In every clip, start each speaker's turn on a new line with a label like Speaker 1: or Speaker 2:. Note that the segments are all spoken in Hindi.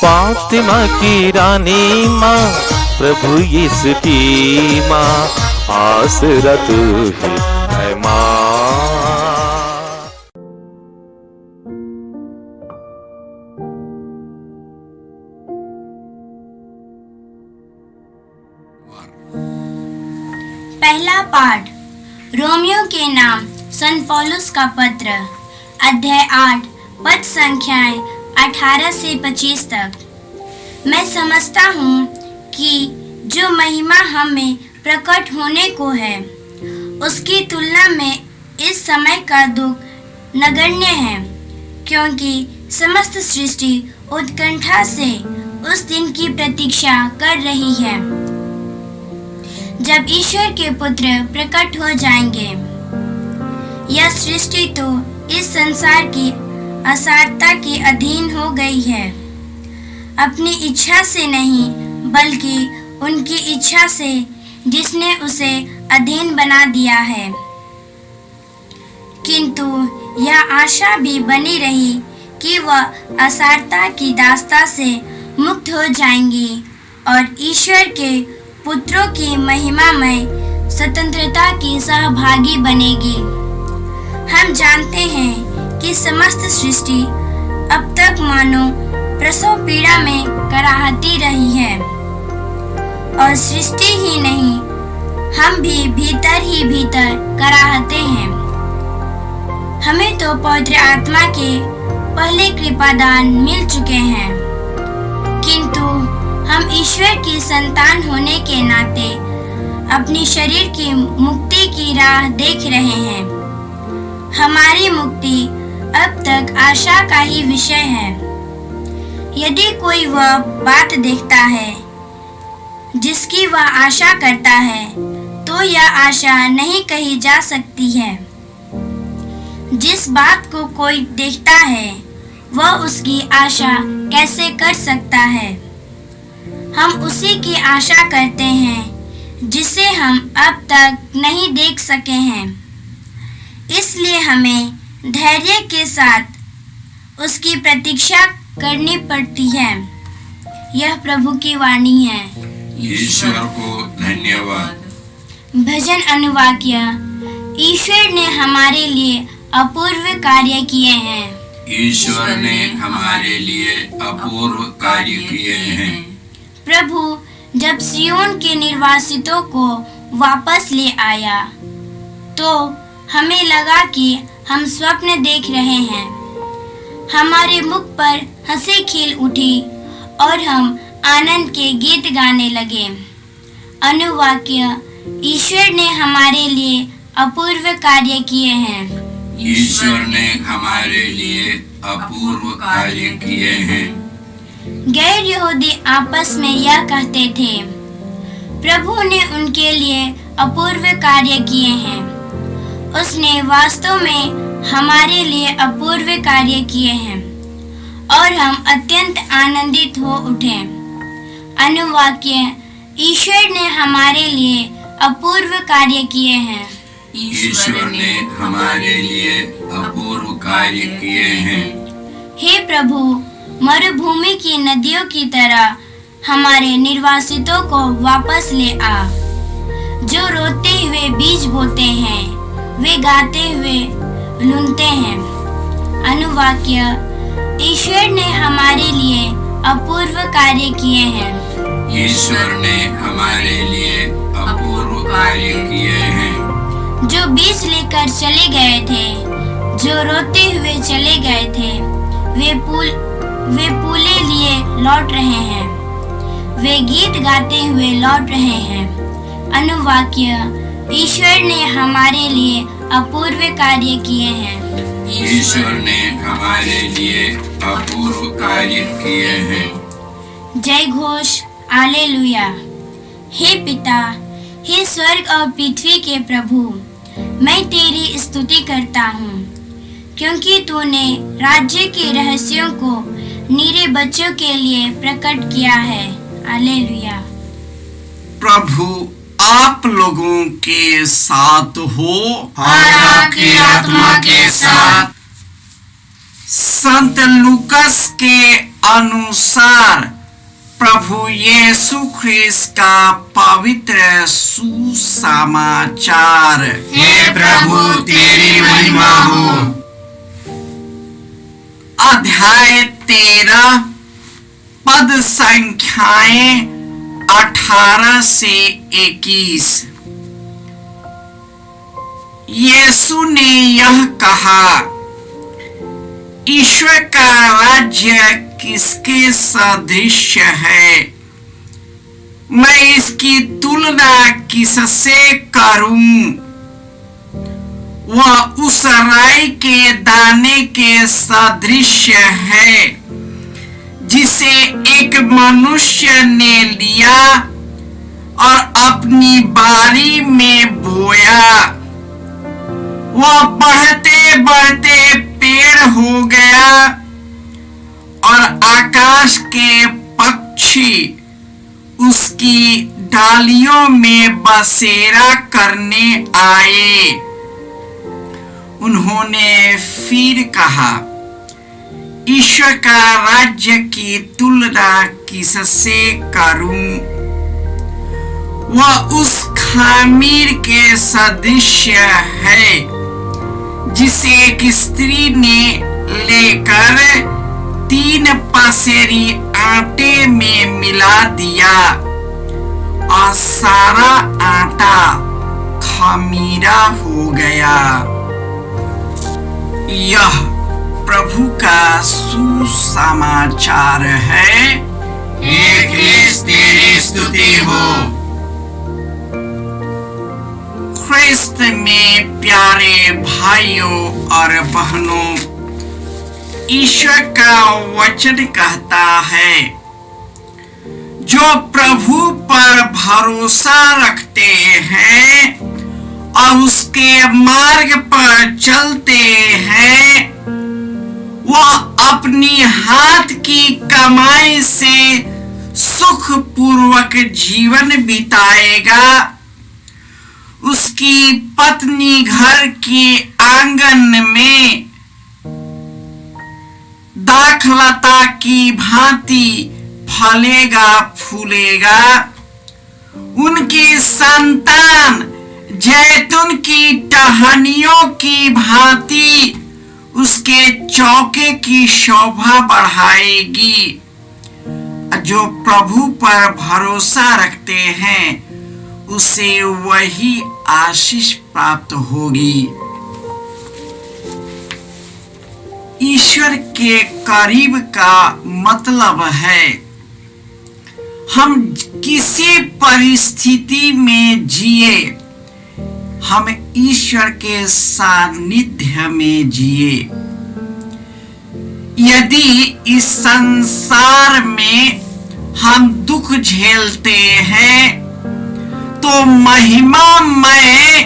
Speaker 1: फातिमा की रानी माँ, प्रभु यीशु की माँ, आसरा तू ही है माँ।
Speaker 2: पहला पाठ रोमियो के नाम संत पौलुस का पत्र, अध्याय 8, पद संख्याएं 18 से 25 तक। मैं समझता हूँ कि जो महिमा हमें प्रकट होने को है, उसकी तुलना में इस समय का दुख नगण्य है, क्योंकि समस्त सृष्टि उत्कंठा से उस दिन की प्रतीक्षा कर रही है जब ईश्वर के पुत्र प्रकट हो जाएंगे। यह सृष्टि तो इस संसार की असारता के अधीन हो गई है, अपनी इच्छा से नहीं बल्कि उनकी इच्छा से जिसने उसे अधीन बना दिया है। किंतु यह आशा भी बनी रही कि वह असारता की दास्ता से मुक्त हो जाएंगी और ईश्वर के पुत्रों की महिमामय स्वतंत्रता की सहभागी बनेगी। हम जानते हैं कि समस्त सृष्टि अब तक मानो प्रसव पीड़ा में कराहती रही है, और सृष्टि ही नहीं, हम भी भीतर ही भीतर कराहते हैं। हमें तो पवित्र आत्मा के पहले कृपादान मिल चुके हैं, किंतु हम ईश्वर की संतान होने के नाते अपनी शरीर की मुक्ति की राह देख रहे हैं। हमारी मुक्ति अब तक आशा का ही विषय है। यदि कोई वह बात देखता है जिसकी वह आशा करता है, तो यह आशा नहीं कही जा सकती है। जिस बात को कोई देखता है, वह उसकी आशा कैसे कर सकता है? हम उसी की आशा करते हैं जिसे हम अब तक नहीं देख सके हैं। इसलिए हमें धैर्य के साथ उसकी प्रतीक्षा करनी पड़ती है। यह प्रभु की वाणी है।
Speaker 3: ईश्वर को धन्यवाद।
Speaker 2: भजन अनुवाक्य। ईश्वर ने हमारे लिए अपूर्व कार्य किए हैं।
Speaker 3: ईश्वर ने हमारे लिए अपूर्व कार्य किए हैं।
Speaker 2: प्रभु जब सियोन के निर्वासितों को वापस ले आया, तो हमें लगा कि हम स्वप्न देख रहे हैं। हमारे मुख पर हंसी खिल उठी और हम आनंद के गीत गाने लगे। अनुवाक्य। ईश्वर ने हमारे लिए अपूर्व कार्य किए हैं।
Speaker 3: ईश्वर ने हमारे लिए अपूर्व कार्य किए हैं।
Speaker 2: गैर यहूदी आपस में यह कहते थे, प्रभु ने उनके लिए अपूर्व कार्य किए हैं। उसने वास्तव में हमारे लिए अपूर्व कार्य किए हैं और हम अत्यंत आनंदित हो उठे। अनुवाक्य। ईश्वर ने हमारे लिए अपूर्व कार्य किए हैं।
Speaker 3: ईश्वर ने हमारे लिए अपूर्व कार्य किए हैं।
Speaker 2: हे प्रभु, मरुभूमि की नदियों की तरह हमारे निर्वासितों को वापस ले आ। जो रोते हुए बीज बोते हैं, वे गाते हुए लूनते हैं। अनुवाक्य। ईश्वर ने हमारे लिए अपूर्व कार्य किए हैं।
Speaker 3: ईश्वर ने हमारे लिए अपूर्व कार्य किए हैं।
Speaker 2: जो बीज लेकर चले गए थे, जो रोते हुए चले गए थे, वे फूले लिए लौट रहे हैं, वे गीत गाते हुए लौट रहे हैं। अनुवाक्य। ईश्वर ने हमारे लिए अपूर्व कार्य किए हैं।
Speaker 3: ईश्वर ने हमारे लिए अपूर्व कार्य किए हैं।
Speaker 2: जय घोष। हालेलुया। हे पिता, हे स्वर्ग और पृथ्वी के प्रभु, मैं तेरी स्तुति करता हूँ, क्योंकि तूने राज्य के रहस्यों को नीरे बच्चों के लिए प्रकट किया है। हालेलुया।
Speaker 4: प्रभु आप लोगों के साथ हो
Speaker 3: और आपकी आत्मा के साथ।
Speaker 4: संत लूकस के अनुसार प्रभु यीशु ख्रिस्त का पवित्र सुसमाचार।
Speaker 3: हे प्रभु तेरी महिमा हो।
Speaker 4: अध्याय 13 पद संख्याएं 18 से 21। यीशु ने यह कहा, ईश्वर का राज्य किसके सदृश है? मैं इसकी तुलना किससे करूं? वह उस राई के दाने के सदृश है जिसे एक मनुष्य ने लिया और अपनी बारी में बोया। वह बढ़ते बढ़ते पेड़ हो गया और आकाश के पक्षी उसकी डालियों में बसेरा करने आए। उन्होंने फिर कहा, ईश्वर का राज्य की तुलना किससे करूं? वह उस खामीर के सदृश है जिसे एक स्त्री ने लेकर 3 पसेरी आटे में मिला दिया और सारा आटा खमीरा हो गया। यह प्रभु का सुसमाचार है।
Speaker 3: हे ख्रिस्त तेरी स्तुति हो।
Speaker 4: ख्रिस्त में प्यारे भाइयों और बहनों, ईश्वर का वचन कहता है, जो प्रभु पर भरोसा रखते हैं और उसके मार्ग पर चलते हैं, वह अपनी हाथ की कमाई से सुखपूर्वक जीवन बिताएगा। उसकी पत्नी घर के आंगन में दाखलता की भांति फलेगा फूलेगा। उनकी संतान जैतून की टहनियों की भांति उसके चौके की शोभा बढ़ाएगी। जो प्रभु पर भरोसा रखते हैं उसे वही आशीष प्राप्त होगी। ईश्वर के करीब का मतलब है हम किसी परिस्थिति में जिए, हम ईश्वर के सानिध्य में जिए। यदि इस संसार में हम दुख झेलते हैं तो महिमामय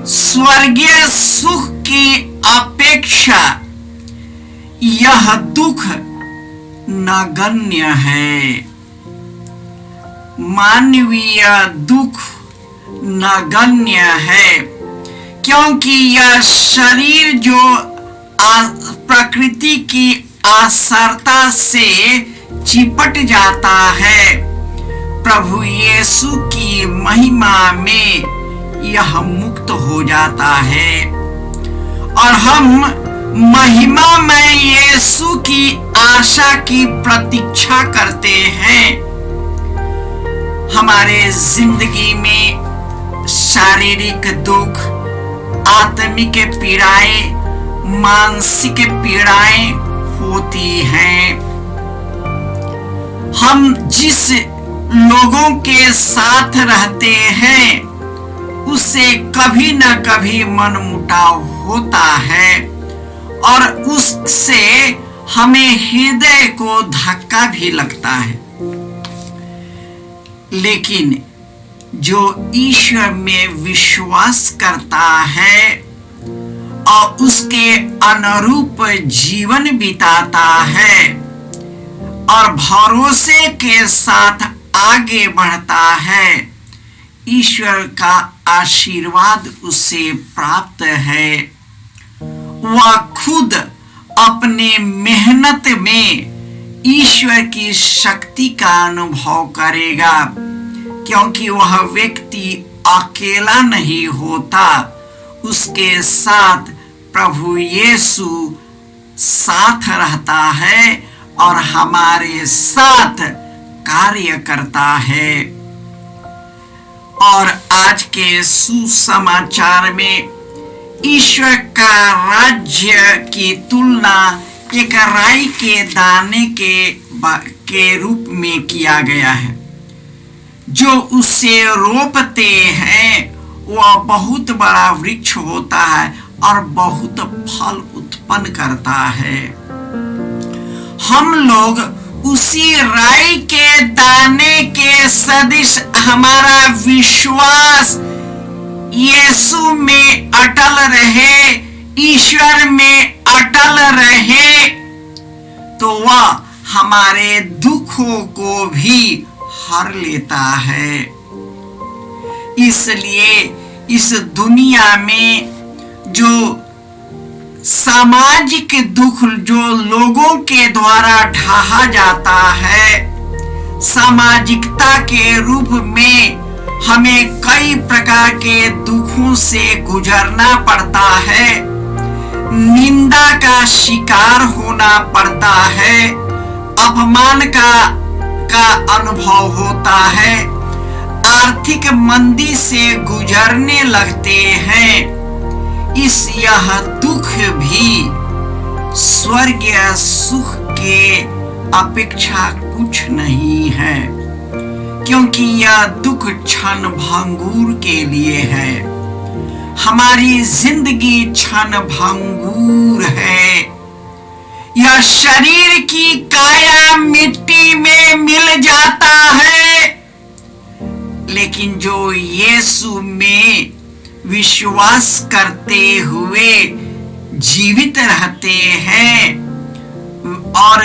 Speaker 4: स्वर्गीय सुख की अपेक्षा यह दुख नगण्य है। मानवीय दुख नगण्य है क्योंकि यह शरीर जो प्रकृति की आसरता से चिपट जाता है, प्रभु यीशु की महिमा में यह मुक्त हो जाता है और हम महिमा में यीशु की आशा की प्रतीक्षा करते हैं। हमारे जिंदगी में शारीरिक दुख, आत्मिक पीड़ाएं, मानसिक पीड़ाएं होती हैं। हम जिस लोगों के साथ रहते हैं उससे कभी न कभी मनमुटाव होता है और उससे हमें हृदय को धक्का भी लगता है। लेकिन जो ईश्वर में विश्वास करता है और उसके अनुरूप जीवन बिताता है और भरोसे के साथ आगे बढ़ता है, ईश्वर का आशीर्वाद उसे प्राप्त है। वह खुद अपने मेहनत में ईश्वर की शक्ति का अनुभव करेगा, क्योंकि वह व्यक्ति अकेला नहीं होता, उसके साथ प्रभु यीशु साथ रहता है और हमारे साथ कार्य करता है। और आज के सुसमाचार में ईश्वर का राज्य की तुलना एक राई के दाने के रूप में किया गया है। जो उसे रोपते हैं वह बहुत बड़ा वृक्ष होता है और बहुत फल उत्पन्न करता है। हम लोग उसी राई के दाने के सदृश हमारा विश्वास यीशु में अटल रहे, ईश्वर में अटल रहे, तो वह हमारे दुखों को भी हर लेता है। इसलिए इस दुनिया में जो सामाजिक दुख जो लोगों के द्वारा ढाहा जाता है, सामाजिकता के रूप में हमें कई प्रकार के दुखों से गुजरना पड़ता है, निंदा का शिकार होना पड़ता है, अपमान का अनुभव होता है, आर्थिक मंदी से गुजरने लगते हैं। यह दुख भी स्वर्गीय सुख के अपेक्षा कुछ नहीं है, क्योंकि यह दुख क्षण भंगुर के लिए है। हमारी जिंदगी क्षण भंगुर है। यह शरीर की काया मिट्टी में मिल जाता है, लेकिन जो यीशु में विश्वास करते हुए जीवित रहते हैं और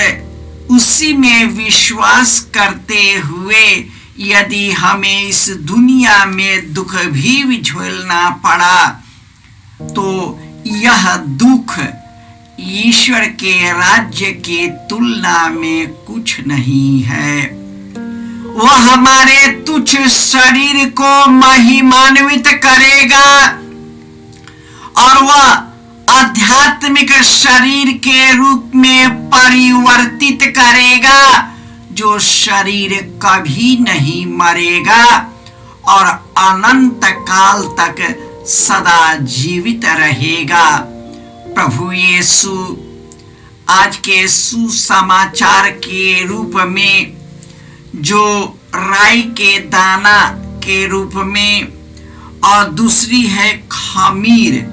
Speaker 4: उसी में विश्वास करते हुए यदि हमें इस दुनिया में दुख भी झेलना पड़ा, तो यह दुख ईश्वर के राज्य की तुलना में कुछ नहीं है। वह हमारे तुच्छ शरीर को महिमान्वित करेगा और वह आध्यात्मिक शरीर के रूप में परिवर्तित करेगा, जो शरीर कभी नहीं मरेगा और अनंत काल तक सदा जीवित रहेगा। प्रभु यीशु आज के सुसमाचार के रूप में जो राई के दाना के रूप में और दूसरी है खमीर,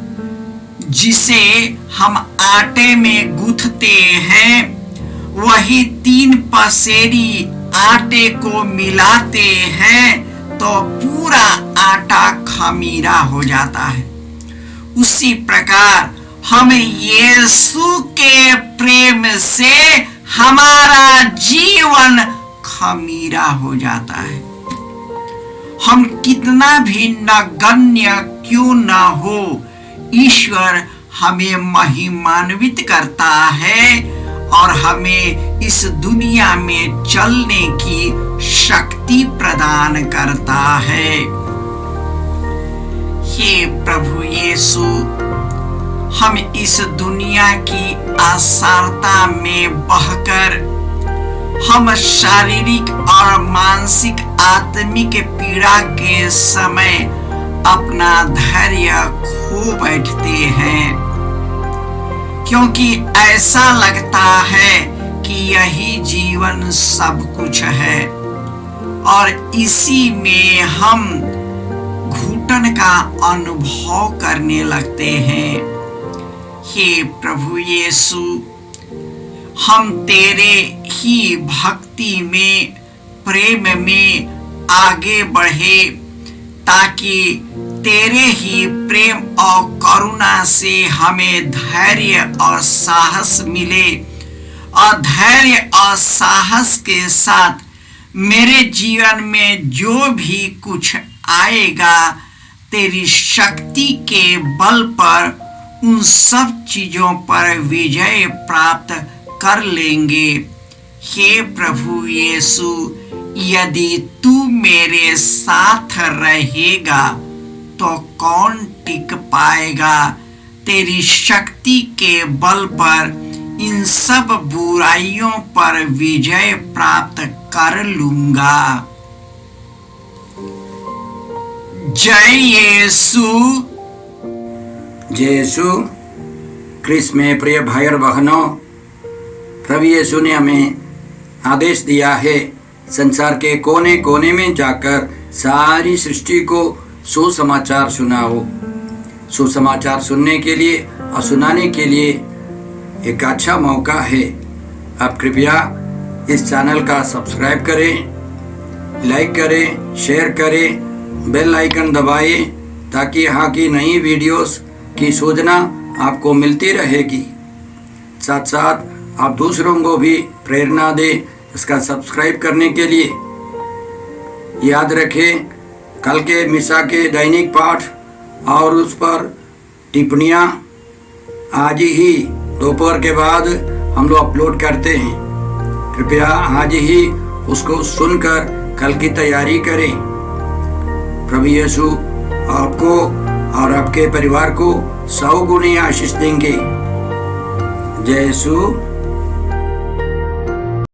Speaker 4: जिसे हम आटे में गूंथते हैं, वही 3 पसेरी आटे को मिलाते हैं तो पूरा आटा खमीरा हो जाता है। उसी प्रकार हम यीशु के प्रेम से हमारा जीवन खमीरा हो जाता है। हम कितना भी नगण्य क्यों न हो, ईश्वर हमें महिमान्वित करता है और हमें इस दुनिया में चलने की शक्ति प्रदान करता है। हे प्रभु यीशु, हम इस दुनिया की आसारता में बहकर हम शारीरिक और मानसिक आत्मिक पीड़ा के समय अपना धैर्य खो बैठते हैं, क्योंकि ऐसा लगता है कि यही जीवन सब कुछ है और इसी में हम घुटन का अनुभव करने लगते हैं। हे प्रभु यीशु, हम तेरे ही भक्ति में, प्रेम में आगे बढ़े, ताकि तेरे ही प्रेम और करुणा से हमें धैर्य और साहस मिले और धैर्य और साहस के साथ मेरे जीवन में जो भी कुछ आएगा, तेरी शक्ति के बल पर उन सब चीजों पर विजय प्राप्त कर लेंगे। हे प्रभु यीशु, यदि तू मेरे साथ रहेगा तो कौन टिक पाएगा। तेरी शक्ति के बल पर इन सब बुराइयों पर विजय प्राप्त कर लूंगा। जय यीशु।
Speaker 5: जय यीशु क्रिस्त में प्रिय भाई और बहनों, प्रभु यीशु ने हमें आदेश दिया है संसार के कोने कोने में जाकर सारी सृष्टि को सुसमाचार सुनाओ। सुसमाचार सुनने के लिए और सुनाने के लिए एक अच्छा मौका है। आप कृपया इस चैनल का सब्सक्राइब करें, लाइक करें, शेयर करें, बेल आइकन दबाएं ताकि यहाँ की नई वीडियोस की सूचना आपको मिलती रहेगी। साथ साथ आप दूसरों को भी प्रेरणा दें इसका सब्सक्राइब करने के लिए। याद रखें, कल के मिसा के दैनिक पाठ और उस पर टिप्पणियाँ आज ही दोपहर के बाद हम लोग अपलोड करते हैं। कृपया आज ही उसको सुनकर कल की तैयारी करें। प्रभु यीशु आपको और आपके परिवार को 100 गुनी आशीष देंगे। जय यीशु।